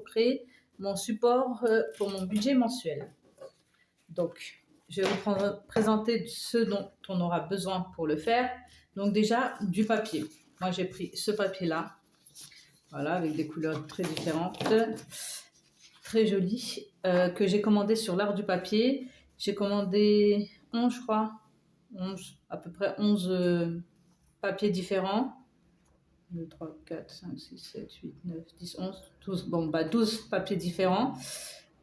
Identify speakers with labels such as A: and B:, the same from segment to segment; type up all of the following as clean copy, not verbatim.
A: prêt mon support pour mon budget mensuel. Donc, je vais vous présenter ce dont on aura besoin pour le faire. Donc déjà, du papier. Moi, j'ai pris ce papier-là. Voilà, avec des couleurs très différentes. Très jolies. Que j'ai commandé sur l'art du papier. J'ai commandé 11, je crois. 11, à peu près 11 papiers différents. 2, 3, 4, 5, 6, 7, 8, 9, 10, 11, 12. Bon, bah 12 papiers différents.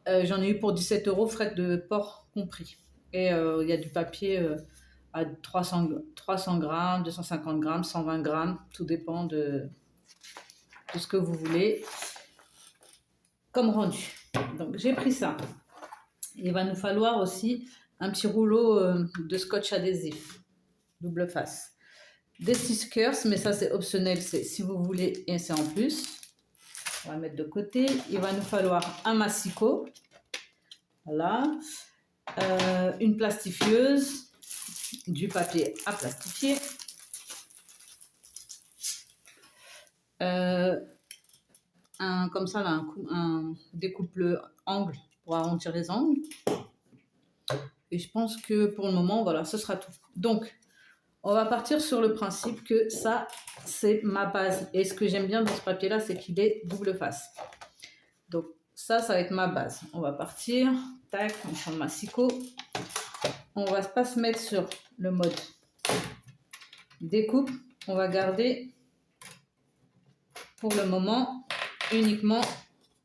A: J'en ai eu pour 17 €, frais de port compris. Et il y a du papier à 300 grammes, 250 grammes, 120 grammes. Tout dépend de ce que vous voulez comme rendu. Donc, j'ai pris ça. Il va nous falloir aussi un petit rouleau de scotch adhésif, double face. Des stickers, mais ça c'est optionnel, c'est si vous voulez et c'est en plus. On va mettre de côté. Il va nous falloir un massicot. Voilà. Une plastifieuse, du papier à plastifier. Comme ça, là, un découpe angle pour arrondir les angles. Et je pense que pour le moment, voilà, ce sera tout. Donc, on va partir sur le principe que ça, c'est ma base. Et ce que j'aime bien dans ce papier-là, c'est qu'il est double face. Donc, ça va être ma base. On va partir. Tac, on prend le massicot. On va pas se mettre sur le mode découpe. On va garder pour le moment uniquement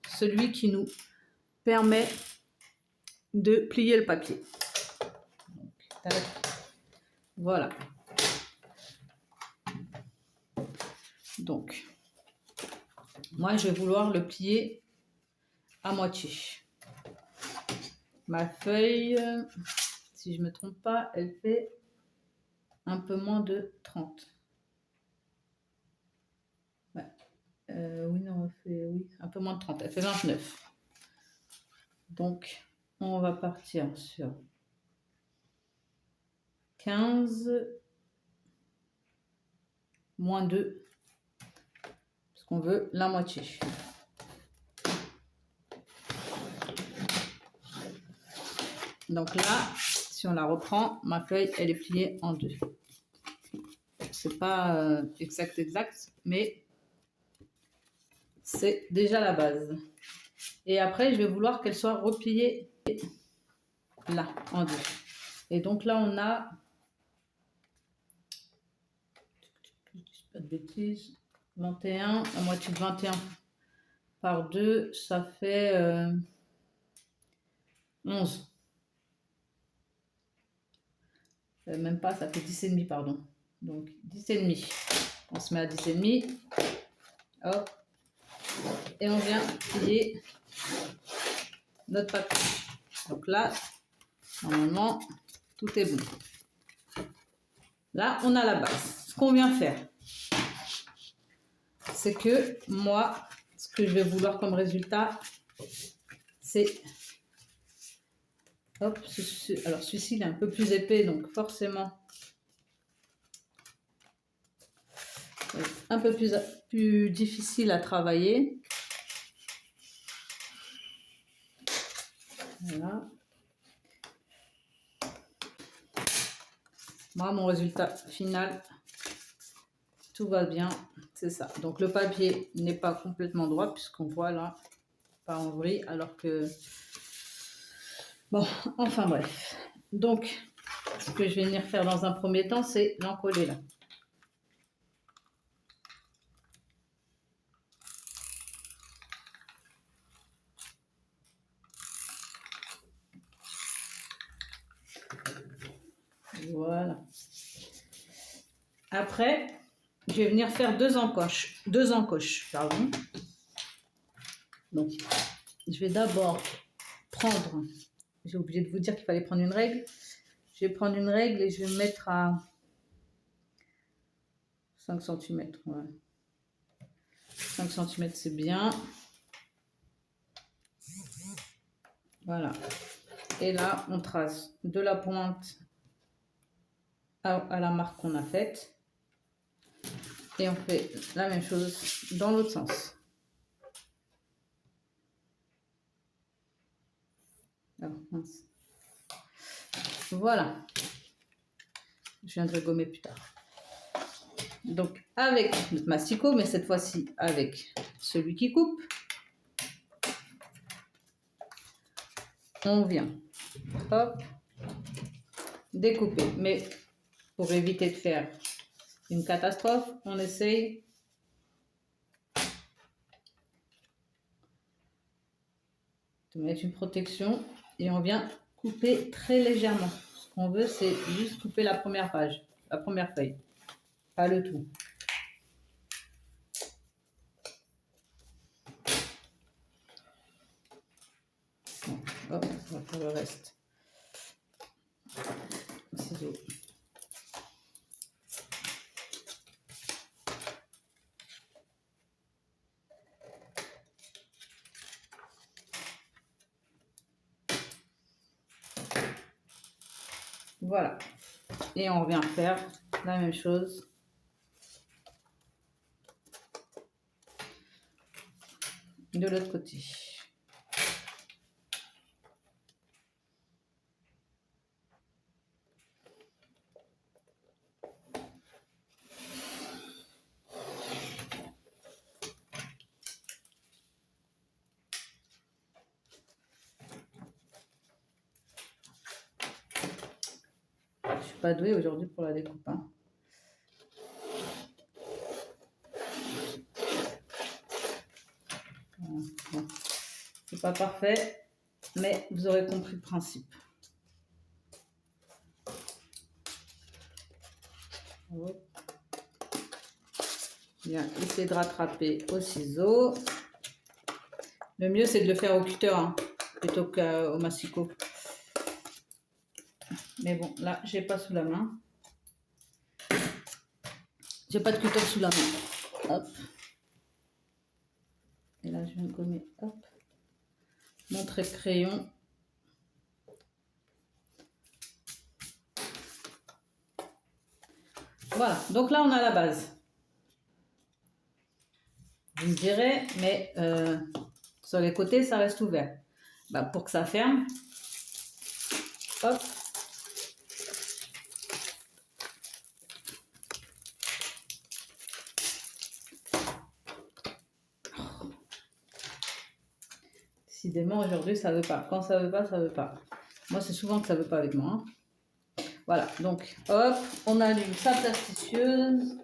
A: celui qui nous permet de plier le papier. Donc, tac. Voilà. Donc, moi, je vais vouloir le plier à moitié. Ma feuille, si je ne me trompe pas, elle fait un peu moins de 30. Ouais. Oui, non, elle fait, oui, un peu moins de 30. Elle fait 29. Donc, on va partir sur 15 moins 2. Parce qu'on veut la moitié. Donc là, si on la reprend, ma feuille, elle est pliée en 2. C'est pas exact, mais c'est déjà la base. Et après, je vais vouloir qu'elle soit repliée là, en 2. Et donc là, on a, je dis pas de bêtises, 21, la moitié de 21 par 2, ça fait 11. Même pas, ça fait 10,5, pardon. Donc 10,5. On se met à 10,5. Hop. Et on vient plier notre papier. Donc là, normalement, tout est bon. Là, on a la base. Ce qu'on vient faire, c'est que moi, ce que je vais vouloir comme résultat, c'est... Hop, alors celui-ci, il est un peu plus épais, donc forcément, un peu plus difficile à travailler. Voilà. Moi, mon résultat final, tout va bien, c'est ça. Donc, le papier n'est pas complètement droit, puisqu'on voit là, pas en vrille, alors que... Bon, enfin bref. Donc, ce que je vais venir faire dans un premier temps, c'est l'encoller là. Voilà. Après, je vais venir faire deux encoches, pardon. Donc, je vais d'abord prendre, j'ai oublié de vous dire qu'il fallait prendre une règle. Je vais prendre une règle et je vais me mettre à 5 cm. Ouais. 5 cm, c'est bien. Voilà. Et là, on trace de la pointe à la marque qu'on a faite. Et on fait la même chose dans l'autre sens. Ah, mince. Voilà. Je viendrai gommer plus tard. Donc, avec notre masticot, mais cette fois-ci avec celui qui coupe, on vient, hop, découper. Mais pour éviter de faire une catastrophe, on essaye de mettre une protection et on vient couper très légèrement. Ce qu'on veut, c'est juste couper la première page, la première feuille, pas le tout. Bon, hop, on va faire le reste. Ciseaux. Voilà. Et on vient faire la même chose. De l'autre côté. Je suis pas douée aujourd'hui pour la découpe. Hein. Bon. C'est pas parfait, mais vous aurez compris le principe. Bien, essayez de rattraper au ciseau. Le mieux, c'est de le faire au cutter hein, plutôt qu'au massicot. Mais bon, là, j'ai pas sous la main. J'ai pas de cutter sous la main. Hop. Et là, je viens de gommer. Hop. Mon trait de crayon. Voilà. Donc là, on a la base. Vous me direz, mais sur les côtés, ça reste ouvert. Bah, pour que ça ferme. Hop. Décidément, aujourd'hui, ça veut pas. Quand ça veut pas, ça veut pas. Moi, c'est souvent que ça veut pas avec moi. Hein. Voilà, donc, hop, on allume sa plasticieuse.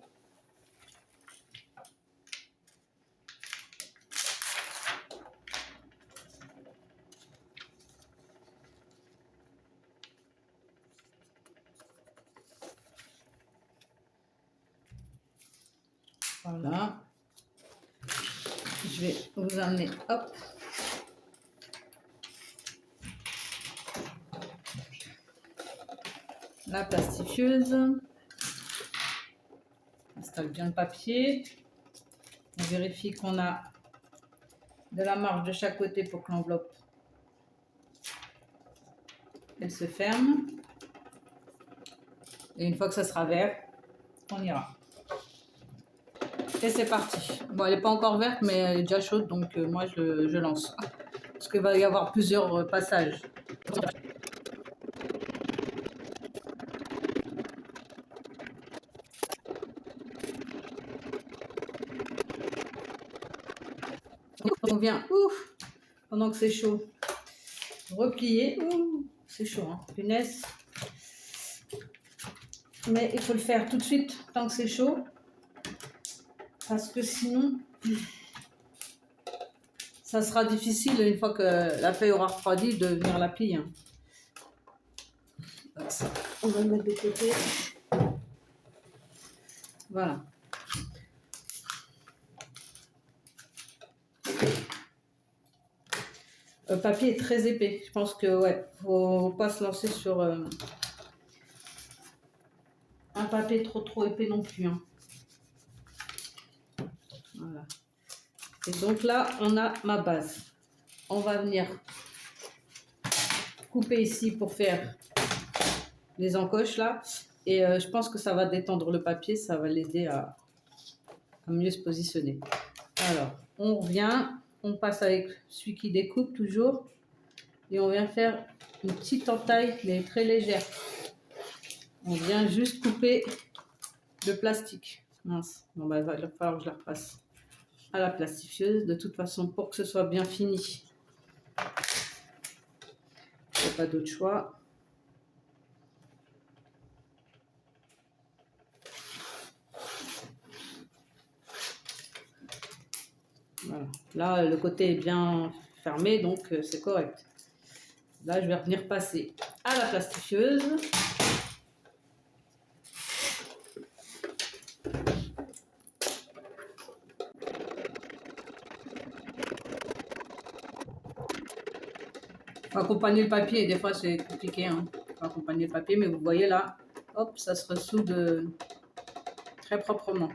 A: Voilà. Je vais vous amener, hop. La plastifieuse. Installe bien le papier. On vérifie qu'on a de la marge de chaque côté pour que l'enveloppe elle se ferme. Et une fois que ça sera vert, on ira. Et c'est parti. Bon, elle n'est pas encore verte, mais elle est déjà chaude, donc moi je lance. Parce qu'il va y avoir plusieurs passages. On vient, ouf, pendant que c'est chaud, replier. C'est chaud, hein, punaise. Mais il faut le faire tout de suite, tant que c'est chaud. Parce que sinon, ça sera difficile, une fois que la feuille aura refroidi, de venir la plier. Hein. On va le mettre de côté. Voilà. Le papier est très épais. Je pense que ouais, faut pas se lancer sur un papier trop épais non plus. Hein. Voilà. Et donc là, on a ma base. On va venir couper ici pour faire les encoches là. Et je pense que ça va détendre le papier, ça va l'aider à mieux se positionner. Alors, on revient, on passe avec celui qui découpe toujours. Et on vient faire une petite entaille, mais très légère. On vient juste couper le plastique. Mince, bon bah, il va falloir que je la repasse à la plastifieuse. De toute façon, pour que ce soit bien fini, il n'y a pas d'autre choix. Voilà. Là, le côté est bien fermé, donc c'est correct. Là, je vais revenir passer à la plastifieuse. Faut accompagner le papier, des fois c'est compliqué, hein. Faut accompagner le papier, mais vous voyez là, hop, ça se ressoude très proprement.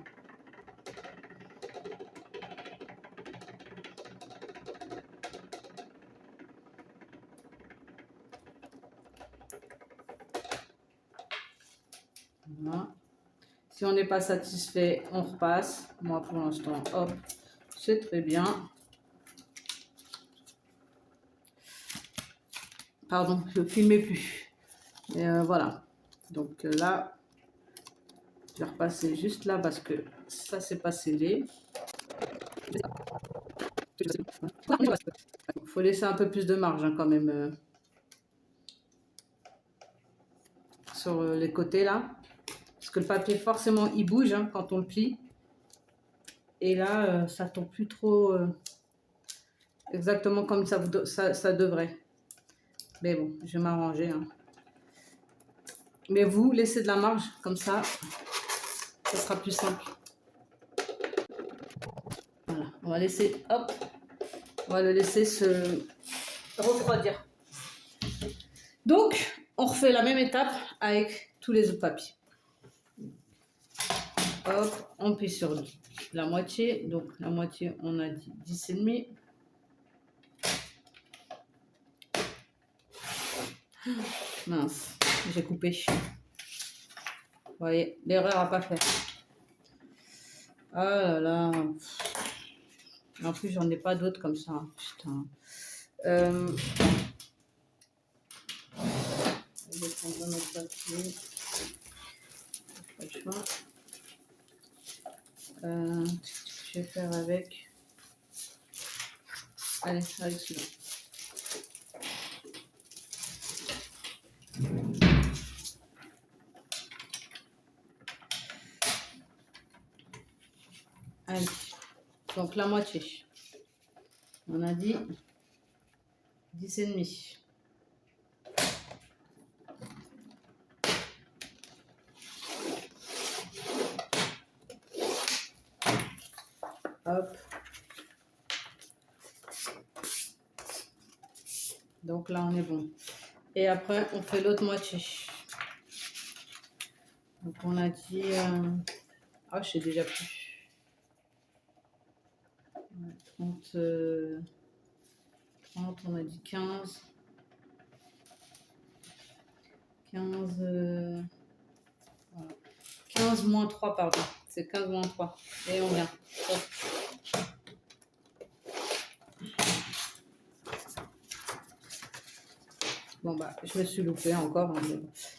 A: Voilà. Si on n'est pas satisfait, on repasse. Moi, pour l'instant, hop, c'est très bien. Pardon, je ne filmais plus. Et voilà. Donc là, je vais repasser juste là parce que ça, c'est pas scellé. Il faut laisser un peu plus de marge hein, quand même sur les côtés là. Parce que le papier, forcément, il bouge hein, quand on le plie. Et là, ça tombe plus trop exactement comme ça devrait. Mais bon, je vais m'arranger. Hein. Mais vous, laissez de la marge, comme ça sera plus simple. Voilà, on va laisser, hop, on va le laisser se refroidir. Donc, on refait la même étape avec tous les autres papiers. Hop, on plie sur la moitié. Donc, la moitié, on a dit 10,5. Mince, j'ai coupé. Vous voyez, l'erreur à pas faire. Ah là là. En plus, j'en ai pas d'autres comme ça. Putain. Je vais prendre un autre papier. Pas le choix. Je vais faire avec. Allez, avec celui-là. Allez. Donc la moitié. On a dit 10,5. Hop. Donc là, on est bon. Et après, on fait l'autre moitié. Donc on a dit... Ah, je sais déjà plus. 30, 30, on a dit 15. 15, voilà. 15 moins 3, pardon. C'est 15 moins 3. Et on vient. Hop. Bon, bah, je me suis loupée encore. Hein,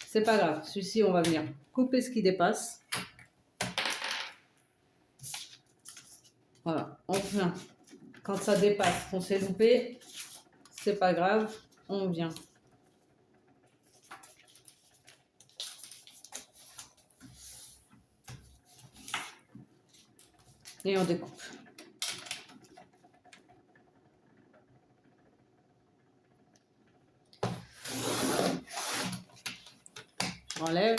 A: c'est pas grave. Celui-ci, on va venir couper ce qui dépasse. Voilà. On vient. Quand ça dépasse, qu'on s'est loupé, c'est pas grave. On vient. Et on découpe. J'enlève.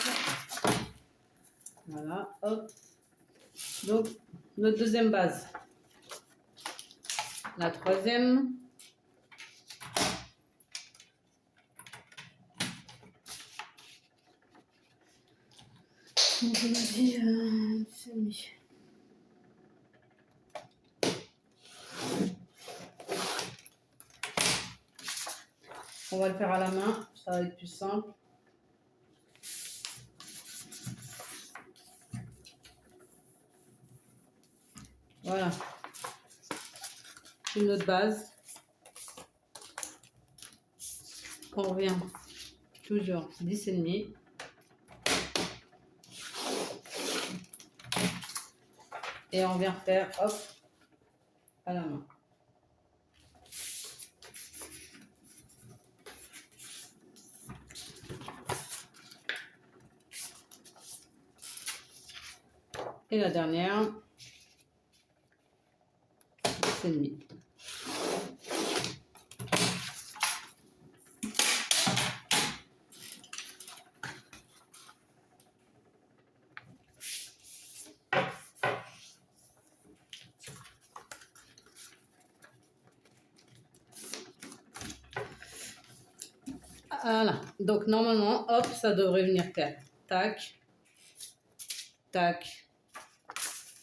A: Voilà, hop. Donc, notre deuxième base. La troisième. Donc, on a dit semi. On va le faire à la main, ça va être plus simple. Voilà. Une autre base. on revient toujours 10,5. Et on vient faire, hop, à la main. Et la dernière, 10,5. Voilà, donc normalement, hop, ça devrait venir faire tac, tac,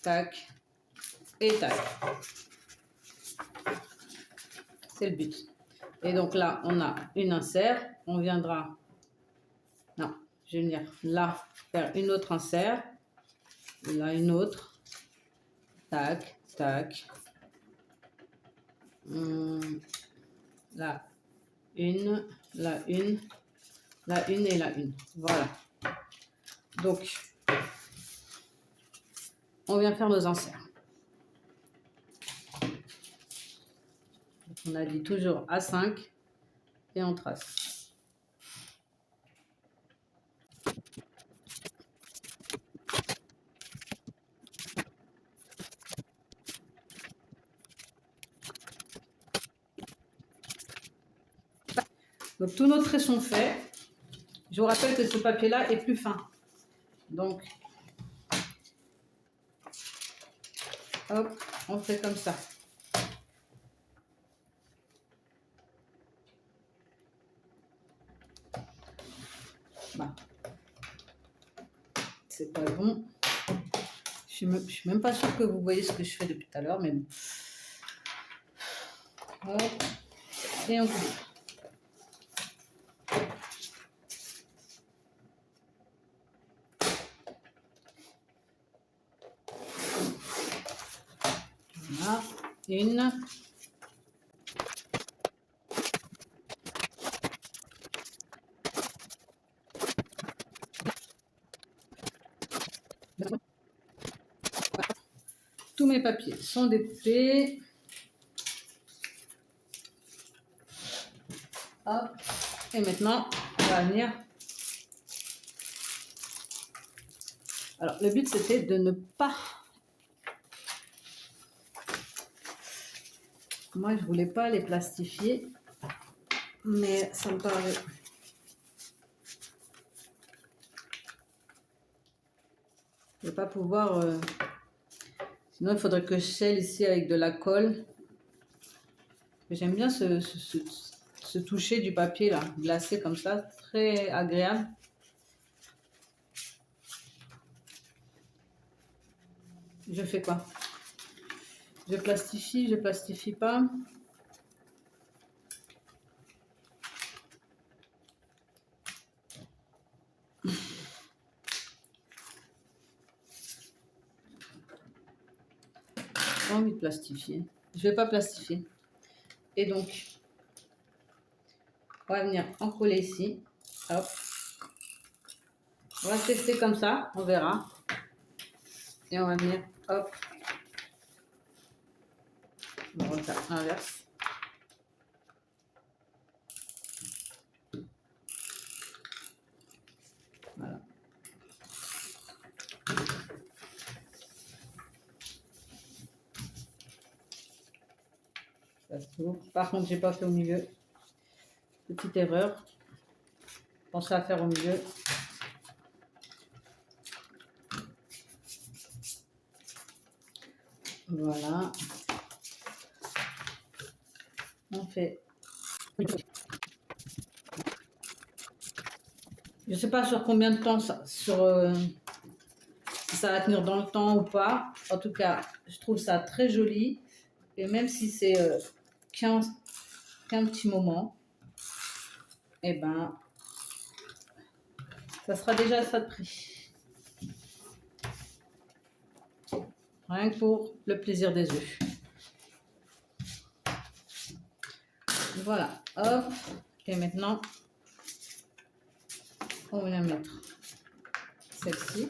A: tac et tac. C'est le but. Et donc là, on a une insert, on viendra, non, je vais venir là, faire une autre insert, là une autre, tac, tac, là une, là une, là une et là une. Voilà. Donc, on vient faire nos inserts. On a dit toujours à 5 et on trace. Donc tous nos traits sont faits. Je vous rappelle que ce papier-là est plus fin. Donc, hop, on fait comme ça. Bah, c'est pas bon. Je suis même pas sûre que vous voyez ce que je fais depuis tout à l'heure, mais bon. Hop, et on coupe. Voilà, une. Tous mes papiers sont découpés. Hop. Et maintenant, on va venir. Alors, le but, c'était de ne pas... Moi, je voulais pas les plastifier, mais ça me paraît... Je ne vais pas pouvoir... Sinon, il faudrait que je scelle ici avec de la colle. J'aime bien ce toucher du papier, là, glacé comme ça, très agréable. Je fais quoi? Je plastifie pas. J'ai envie de plastifier. Je vais pas plastifier. Et donc, on va venir en coller ici. Hop. On va tester comme ça, on verra. Et on va venir, hop. On va faire l'inverse. Voilà. Par contre, j'ai pas fait au milieu. Petite erreur. Pensez à faire au milieu. Voilà. On fait. Je sais pas sur combien de temps ça, si ça va tenir dans le temps ou pas. En tout cas, je trouve ça très joli. Et même si c'est qu'un petit moment, et ben, ça sera déjà ça de prix. Rien que pour le plaisir des œufs. Voilà, hop, Et maintenant, on va mettre celle-ci.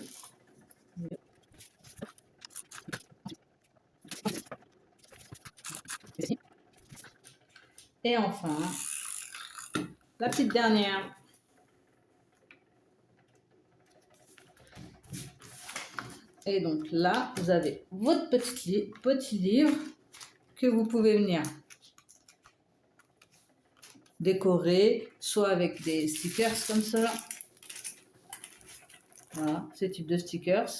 A: Et enfin, la petite dernière. Et donc là, vous avez votre petit livre que vous pouvez venir décorer, soit avec des stickers comme ça. Voilà, ce type de stickers.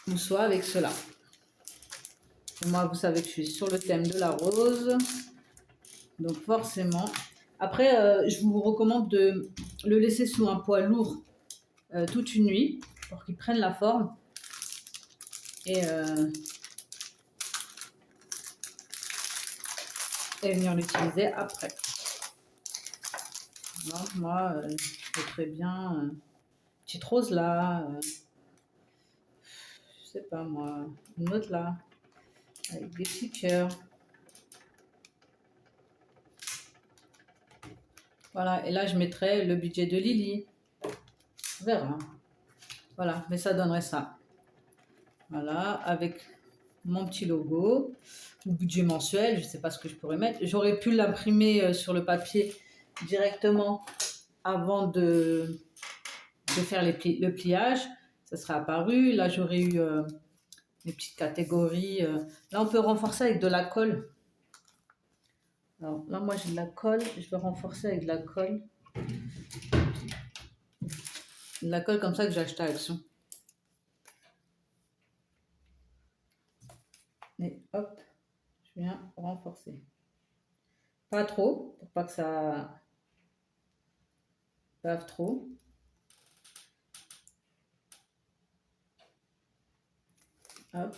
A: Ou soit avec cela. Et moi, vous savez que je suis sur le thème de la rose. Donc forcément. Après, je vous recommande de le laisser sous un poids lourd toute une nuit pour qu'il prenne la forme. Et venir l'utiliser après. Donc, moi, je mettrais bien petite rose là, je sais pas moi, une autre là, avec des petits cœurs. Voilà, et là je mettrais le budget de Lily. On verra. Voilà, mais ça donnerait ça. Voilà, avec mon petit logo, le budget mensuel, je sais pas ce que je pourrais mettre. J'aurais pu l'imprimer sur le papier directement avant de faire le pliage. Ça serait apparu. Là, j'aurais eu les petites catégories. Là, on peut renforcer avec de la colle. Alors là, moi, j'ai de la colle. Je vais renforcer avec de la colle. De la colle comme ça que j'ai acheté à Action. Et hop, je viens renforcer. Pas trop, pour pas que ça bave trop. Hop.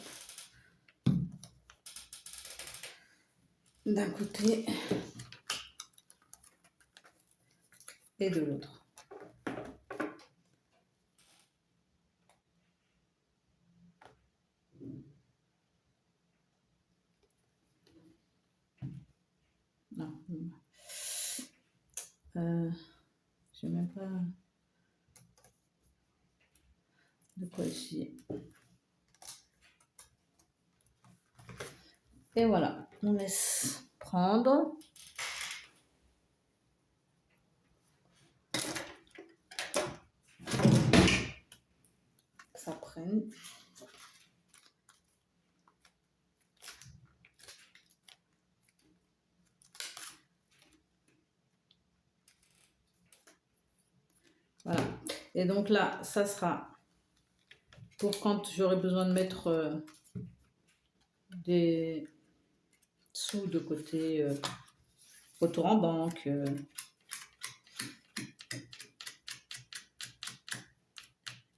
A: D'un côté et de l'autre. Non. Je n'ai même pas de quoi ici. Et voilà, on laisse prendre. Ça prenne. Voilà. Et donc là, ça sera pour quand j'aurai besoin de mettre des sous de côté, retour en banque.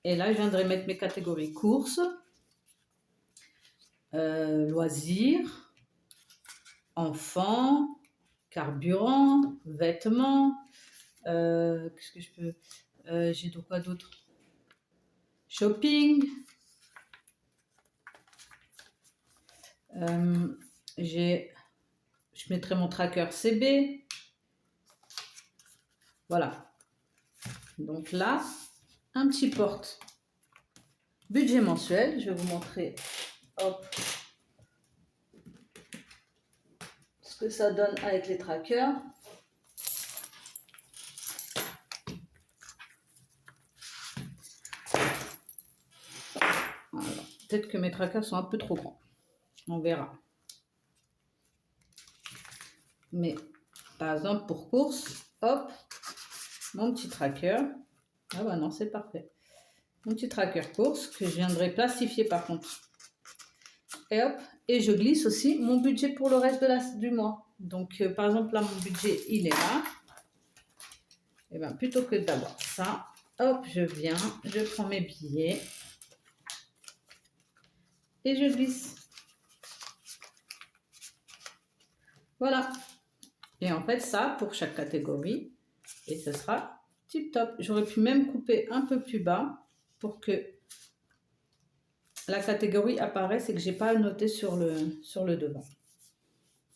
A: Et là, je viendrai mettre mes catégories courses, loisirs, enfants, carburant, vêtements. Qu'est-ce que je peux... j'ai de quoi d'autre? Shopping. Je mettrai mon tracker CB. Voilà. Donc là, un petit porte budget mensuel. Je vais vous montrer hop, ce que ça donne avec les trackers. Peut-être que mes trackers sont un peu trop grands. On verra. Mais par exemple pour course, hop, mon petit tracker. Ah bah non, c'est parfait. Mon petit tracker course que je viendrai plastifier par contre. Et hop, et je glisse aussi mon budget pour le reste du mois. Donc par exemple là, mon budget il est là. Et bien plutôt que d'avoir ça, hop, je viens, je prends mes billets et je glisse. Voilà. Et en fait, ça pour chaque catégorie. Et ce sera tip top. J'aurais pu même couper un peu plus bas pour que la catégorie apparaît, c'est que j'ai pas noté sur le devant.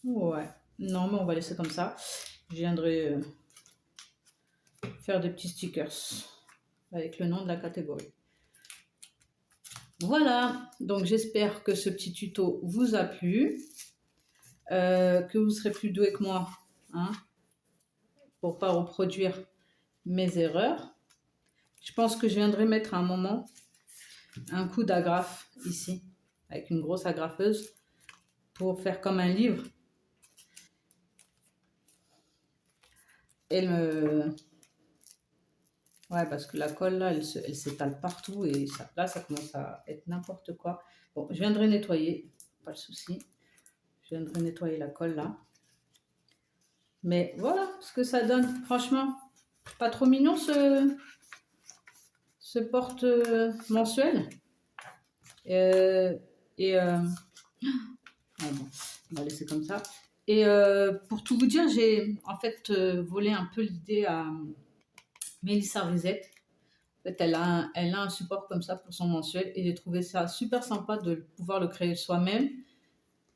A: Ouais, non, mais on va laisser comme ça. Je viendrai faire des petits stickers avec le nom de la catégorie. Voilà, donc j'espère que ce petit tuto vous a plu, que vous serez plus doué que moi, hein, pour pas reproduire mes erreurs. Je pense que je viendrai mettre à un moment un coup d'agrafe ici, avec une grosse agrafeuse, pour faire comme un livre. Ouais, parce que la colle, là, elle s'étale partout et ça, là, ça commence à être n'importe quoi. Bon, je viendrai nettoyer, pas de souci. Je viendrai nettoyer la colle, là. Mais voilà ce que ça donne. Franchement, pas trop mignon, ce porte mensuel. Ah bon, on va laisser comme ça. Et pour tout vous dire, j'ai en fait volé un peu l'idée à Mélissa Risette. En fait, elle a un support comme ça pour son mensuel et j'ai trouvé ça super sympa de pouvoir le créer soi-même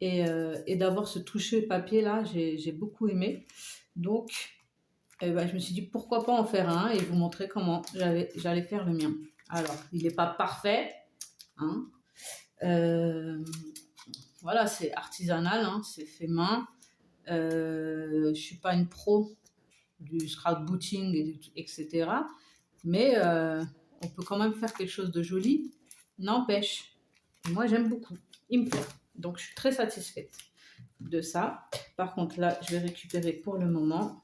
A: et d'avoir ce toucher papier là, j'ai beaucoup aimé. Donc, je me suis dit pourquoi pas en faire un et vous montrer comment j'allais faire le mien. Alors, il n'est pas parfait, hein. Voilà, c'est artisanal, hein, c'est fait main. Je suis pas une pro du scrapbooking, etc. Mais on peut quand même faire quelque chose de joli. N'empêche, moi j'aime beaucoup. Il me plaît. Donc je suis très satisfaite de ça. Par contre là, je vais récupérer pour le moment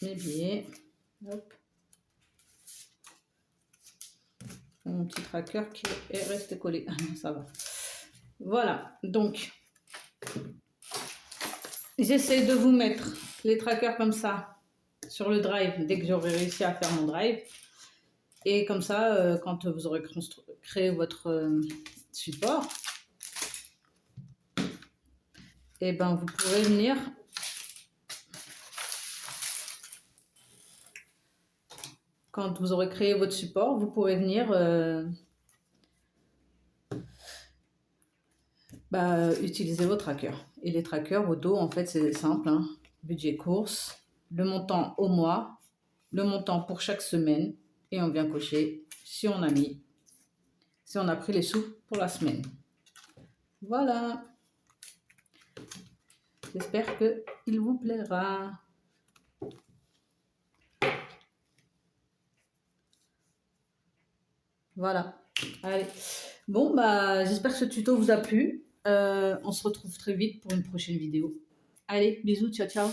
A: mes billets. Hop. Mon petit tracker qui est resté collé. Ça va. Voilà. Donc, j'essaie de vous mettre les trackers comme ça sur le drive dès que j'aurai réussi à faire mon drive. Et comme ça, quand vous aurez créé votre support, et ben vous pourrez venir quand vous aurez créé votre support, vous pourrez venir utiliser vos trackers. Et les trackers au dos, en fait, c'est simple, hein. Budget course, le montant au mois, le montant pour chaque semaine, et on vient cocher si on a pris les sous pour la semaine. Voilà. J'espère qu'il vous plaira. Voilà. Allez. Bon, j'espère que ce tuto vous a plu. On se retrouve très vite pour une prochaine vidéo. Allez, bisous, ciao, ciao.